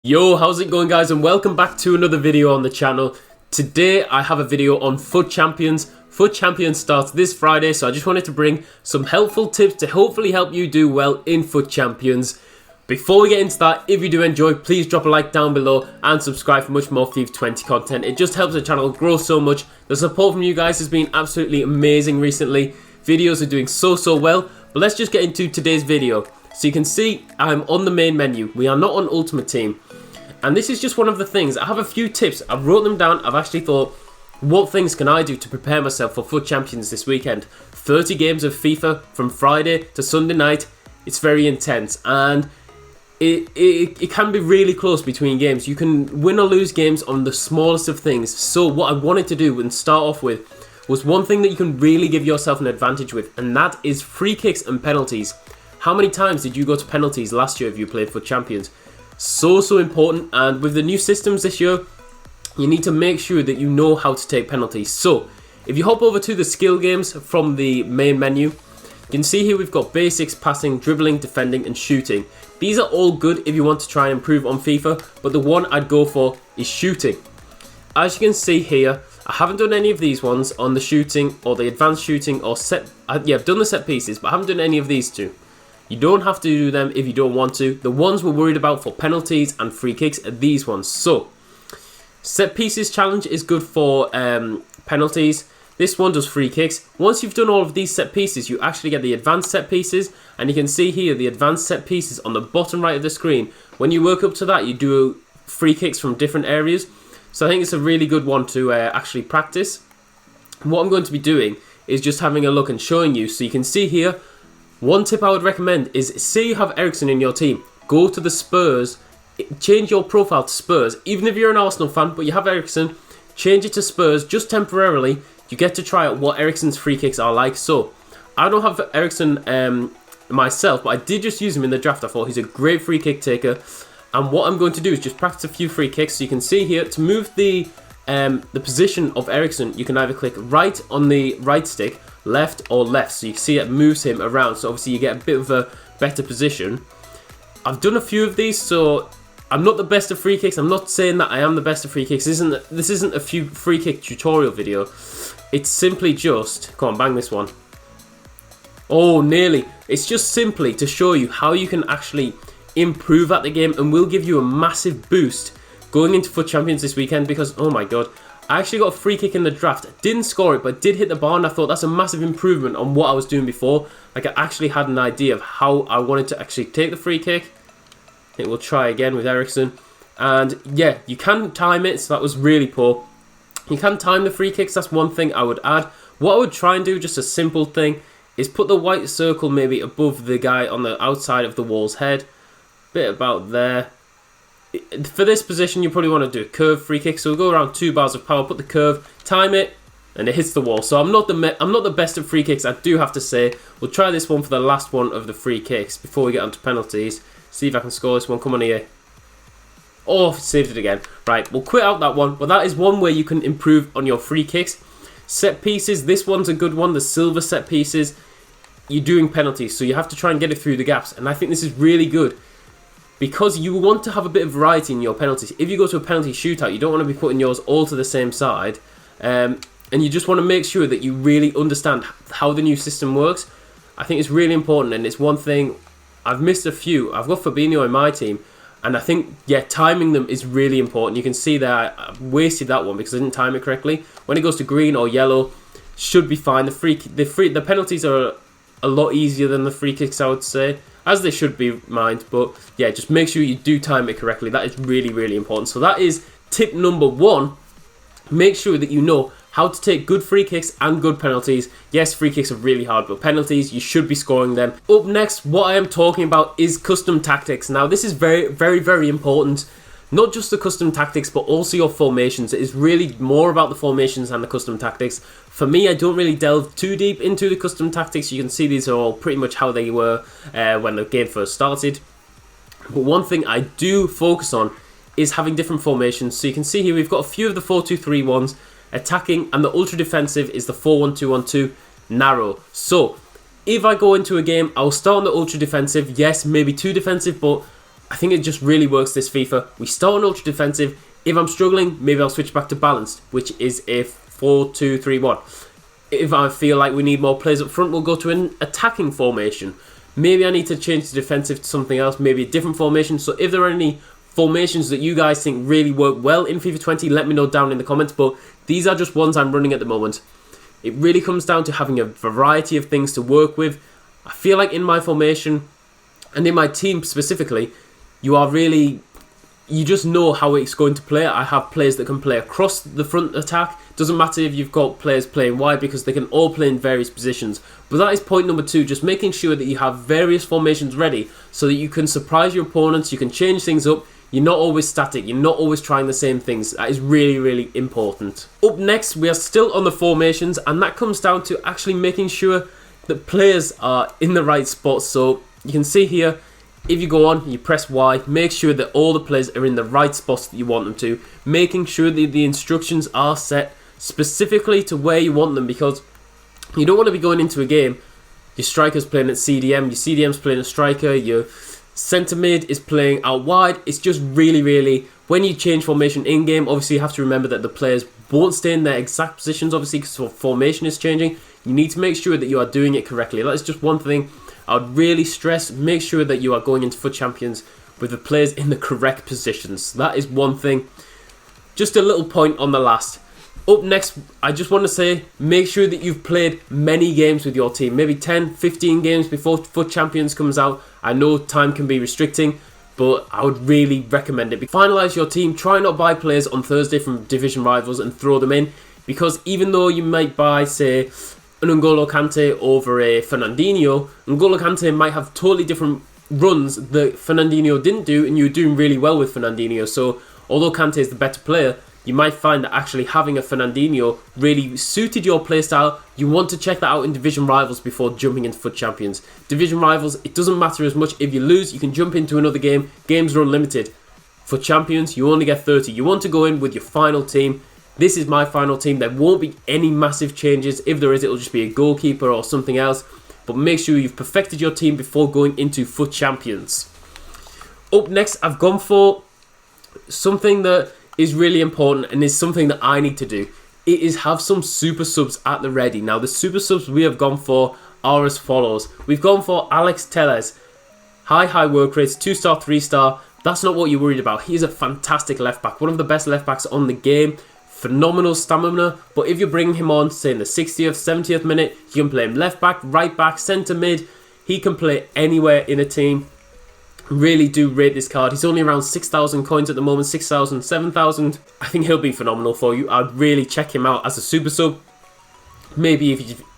Yo, how's it going guys, and welcome back to another video on the channel. Today I have a video on FUT Champions. FUT Champions starts this Friday, so I just wanted to bring some helpful tips to hopefully help you do well in FUT Champions. Before we get into that, if you do enjoy, please drop a like down below and subscribe for much more FIFA 20 content. It just helps the channel grow so much. The support from you guys has been absolutely amazing recently. Videos are doing so well, but let's just get into today's video. So you can see I'm on the main menu. We are not on Ultimate Team. And this is just one of the things. I have a few tips. I've wrote them down. I've actually thought, what things can I do to prepare myself for FUT Champions this weekend? 30 games of FIFA from Friday to Sunday night. It's very intense. And it can be really close between games. You can win or lose games on the smallest of things. So what I wanted to do and start off with was one thing that you can really give yourself an advantage with. And that is free kicks and penalties. How many times did you go to penalties last year if you played FUT Champions? So important, and with the new systems this year, you need to make sure that you know how to take penalties. So, if you hop over to the skill games from the main menu, you can see here we've got basics, passing, dribbling, defending and shooting. These are all good if you want to try and improve on FIFA, but the one I'd go for is shooting. As you can see here, I haven't done any of these ones on the shooting or the advanced shooting or set. Yeah, I've done the set pieces, but I haven't done any of these two. You don't have to do them if you don't want to. The ones we're worried about for penalties and free kicks are these ones. So, set pieces challenge is good for penalties. This one does free kicks. Once you've done all of these set pieces, you actually get the advanced set pieces. And you can see here the advanced set pieces on the bottom right of the screen. When you work up to that, you do free kicks from different areas. So I think it's a really good one to actually practice. And what I'm going to be doing is just having a look and showing you. So you can see here, one tip I would recommend is, say you have Eriksen in your team, go to the Spurs, change your profile to Spurs. Even if you're an Arsenal fan but you have Eriksen, change it to Spurs just temporarily. You get to try out what Eriksen's free kicks are like. So, I don't have Eriksen myself, but I did just use him in the draft. I thought he's a great free kick taker. And what I'm going to do is just practice a few free kicks. So you can see here, to move the position of Eriksen, you can either click right on the right stick, left or left, so you can see it moves him around, so obviously you get a bit of a better position. I've done a few of these, so I'm not the best at free kicks. I'm not saying that I am the best at free kicks. This isn't a few free kick tutorial video. It's simply just, come on, bang this one. Oh, nearly. It's just simply to show you how you can actually improve at the game, and will give you a massive boost going into FUT Champions this weekend, because, oh my god, I actually got a free kick in the draft. Didn't score it, but did hit the bar, and I thought that's a massive improvement on what I was doing before. Like, I actually had an idea of how I wanted to actually take the free kick. I think we'll try again with Eriksen. And yeah, you can time it, so that was really poor. You can time the free kicks, that's one thing I would add. What I would try and do, just a simple thing, is put the white circle maybe above the guy on the outside of the wall's head. Bit about there. For this position, you probably want to do a curve free kick. So we'll go around 2 bars of power, put the curve, time it, and it hits the wall. So I'm not the best at free kicks, I do have to say. We'll try this one for the last one of the free kicks before we get onto penalties. See if I can score this one. Come on here. Oh, saved it again. Right, we'll quit out that one. But that is one way you can improve on your free kicks. Set pieces, this one's a good one. The silver set pieces, you're doing penalties, so you have to try and get it through the gaps. And I think this is really good, because you want to have a bit of variety in your penalties. If you go to a penalty shootout, you don't want to be putting yours all to the same side. And you just want to make sure that you really understand how the new system works. I think it's really important, and it's one thing. I've missed a few. I've got Fabinho in my team, and I think, yeah, timing them is really important. You can see that I wasted that one because I didn't time it correctly. When it goes to green or yellow, should be fine. The penalties are a lot easier than the free kicks, I would say, as they should be, mind. But yeah, just make sure you do time it correctly. That is really important. So that is tip number 1. Make sure that you know how to take good free kicks and good penalties. Yes, free kicks are really hard, but penalties, you should be scoring them. Up next, what I am talking about is custom tactics. Now, this is very important. Not just the custom tactics, but also your formations. It is really more about the formations and the custom tactics. For me, I don't really delve too deep into the custom tactics. You can see these are all pretty much how they were when the game first started. But one thing I do focus on is having different formations. So you can see here we've got a few of the 4-2-3 ones, attacking, and the ultra defensive is the 4-1-2-1-2 narrow. So if I go into a game, I'll start on the ultra defensive. Yes, maybe too defensive, but I think it just really works this FIFA. We start on ultra defensive. If I'm struggling, maybe I'll switch back to balanced, which is a 4-2-3-1. If I feel like we need more players up front, we'll go to an attacking formation. Maybe I need to change the defensive to something else, maybe a different formation. So if there are any formations that you guys think really work well in FIFA 20, let me know down in the comments. But these are just ones I'm running at the moment. It really comes down to having a variety of things to work with. I feel like in my formation and in my team specifically, you just know how it's going to play. I have players that can play across the front attack. Doesn't matter if you've got players playing wide, because they can all play in various positions. But that is point number 2, just making sure that you have various formations ready so that you can surprise your opponents, you can change things up. You're not always static, you're not always trying the same things. That is really, really important. Up next, we are still on the formations, and that comes down to actually making sure that players are in the right spots. So you can see here, if you go on, you press Y, make sure that all the players are in the right spots that you want them to, making sure that the instructions are set specifically to where you want them, because you don't want to be going into a game, your striker's playing at CDM, your CDM's playing a striker, your centre mid is playing out wide. It's just really, when you change formation in-game, obviously you have to remember that the players won't stay in their exact positions, obviously, because formation is changing. You need to make sure that you are doing it correctly. That is just one thing I would really stress. Make sure that you are going into FUT Champions with the players in the correct positions. That is one thing. Just a little point on the last. Up next, I just want to say, make sure that you've played many games with your team. Maybe 10, 15 games before FUT Champions comes out. I know time can be restricting, but I would really recommend it. Finalise your team. Try not buy players on Thursday from division rivals and throw them in. Because even though you might buy, say, an N'Golo Kante over a Fernandinho, N'Golo Kante might have totally different runs that Fernandinho didn't do, and you're doing really well with Fernandinho. So although Kante is the better player, you might find that actually having a Fernandinho really suited your playstyle. You want to check that out in division rivals before jumping into FUT Champions. Division rivals, it doesn't matter as much. If you lose, you can jump into another game. Games are unlimited. FUT Champions, you only get 30. You want to go in with your final team. This is my final team. There won't be any massive changes. If there is, it'll just be a goalkeeper or something else. But make sure you've perfected your team before going into FUT Champions. Up next, I've gone for something that is really important and is something that I need to do. It is have some super subs at the ready. Now, the super subs we have gone for are as follows. We've gone for Alex Telles. High work rates, 2-star, 3-star. That's not what you're worried about. He's a fantastic left back. One of the best left backs on the game. Phenomenal stamina. But if you're bringing him on, say in the 60th, 70th minute, you can play him left back, right back, centre mid. He can play anywhere in a team. Really do rate this card. He's only around 6,000 coins at the moment, 6,000, 7,000. I think he'll be phenomenal for you. I'd really check him out as a super sub. Maybe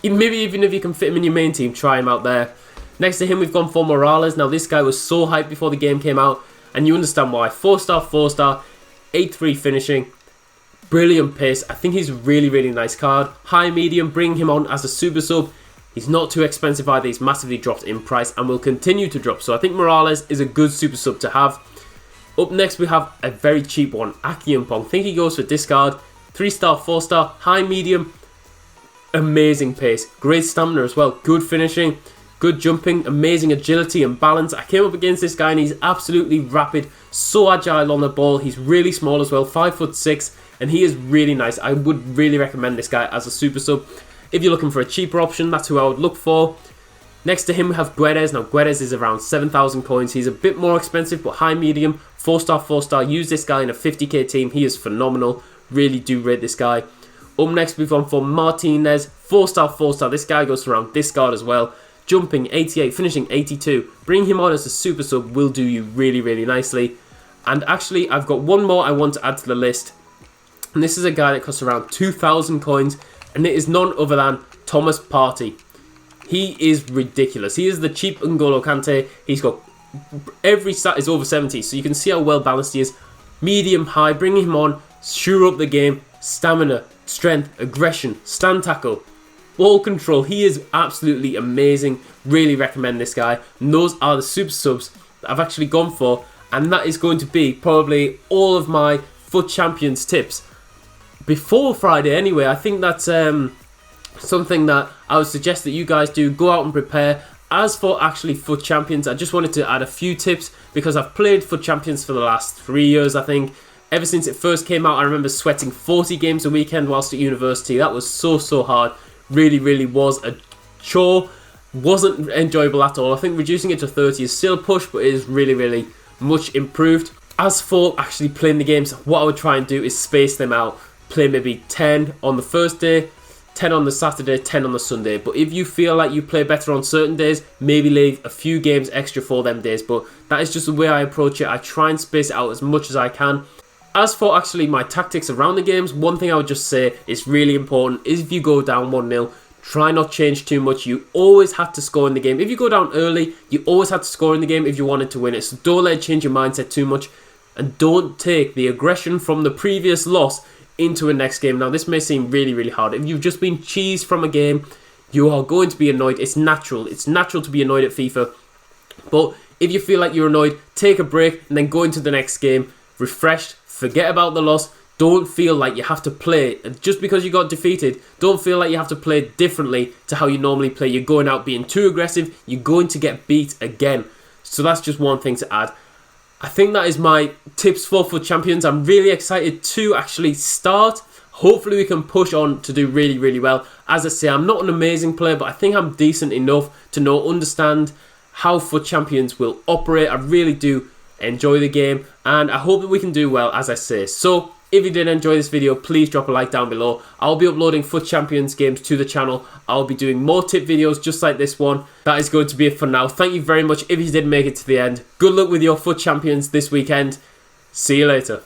even if you can fit him in your main team, try him out there. Next to him, we've gone for Morales. Now, this guy was so hyped before the game came out, and you understand why. 4-star, 4-star, 8-3 finishing. Brilliant pace. I think he's a really nice card. High, medium, bring him on as a super sub. He's not too expensive either. He's massively dropped in price and will continue to drop. So I think Morales is a good super sub to have. Up next, we have a very cheap one, Akimpong. I think he goes for discard. 3-star, 4-star, high, medium. Amazing pace. Great stamina as well. Good finishing. Good jumping. Amazing agility and balance. I came up against this guy and he's absolutely rapid. So agile on the ball. He's really small as well. 5'6", and he is really nice. I would really recommend this guy as a super sub. If you're looking for a cheaper option, that's who I would look for. Next to him, we have Guedes. Now, Guedes is around 7,000 coins. He's a bit more expensive, but high, medium, 4-star, 4-star. Use this guy in a 50k team. He is phenomenal. Really do rate this guy. Up next, we've gone for Martinez. 4-star, 4-star. This guy goes around discard as well. Jumping 88, finishing 82. Bring him on as a super sub will do you really nicely. And actually, I've got one more I want to add to the list. And this is a guy that costs around 2,000 coins. And it is none other than Thomas Partey. He is ridiculous. He is the cheap N'Golo Kante. He's got every stat is over 70, so you can see how well balanced he is. Medium, high, bringing him on, sure up the game, stamina, strength, aggression, stand tackle, ball control. He is absolutely amazing. Really recommend this guy. And those are the super subs that I've actually gone for, and that is going to be probably all of my FUT Champions tips. Before Friday anyway, I think that's something that I would suggest that you guys do. Go out and prepare. As for actually FUT Champions, I just wanted to add a few tips because I've played FUT Champions for the last 3 years, I think. Ever since it first came out, I remember sweating 40 games a weekend whilst at university. That was so hard. Really was a chore. Wasn't enjoyable at all. I think reducing it to 30 is still a push, but it is really much improved. As for actually playing the games, what I would try and do is space them out. Play maybe 10 on the first day, 10 on the Saturday, 10 on the Sunday. But if you feel like you play better on certain days, maybe leave a few games extra for them days. But that is just the way I approach it. I try and space it out as much as I can. As for actually my tactics around the games, one thing I would just say is really important is if you go down 1-0, try not change too much. You always have to score in the game. If you go down early, you always have to score in the game if you wanted to win it. So don't let it change your mindset too much. And don't take the aggression from the previous loss into a next game. Now, this may seem really hard. If you've just been cheesed from a game, you are going to be annoyed. It's natural. It's natural to be annoyed at FIFA. But if you feel like you're annoyed, take a break and then go into the next game refreshed. Forget about the loss. Don't feel like you have to play, just because you got defeated, don't feel like you have to play differently to how you normally play. You're going out being too aggressive, you're going to get beat again. So that's just one thing to add. I think that is my tips for FUT Champions. I'm really excited to actually start. Hopefully we can push on to do really well. As I say, I'm not an amazing player, but I think I'm decent enough to understand how FUT Champions will operate. I really do enjoy the game, and I hope that we can do well, as I say. So if you did enjoy this video, please drop a like down below. I'll be uploading FUT Champions games to the channel. I'll be doing more tip videos just like this one. That is going to be it for now. Thank you very much if you did make it to the end. Good luck with your FUT Champions this weekend. See you later.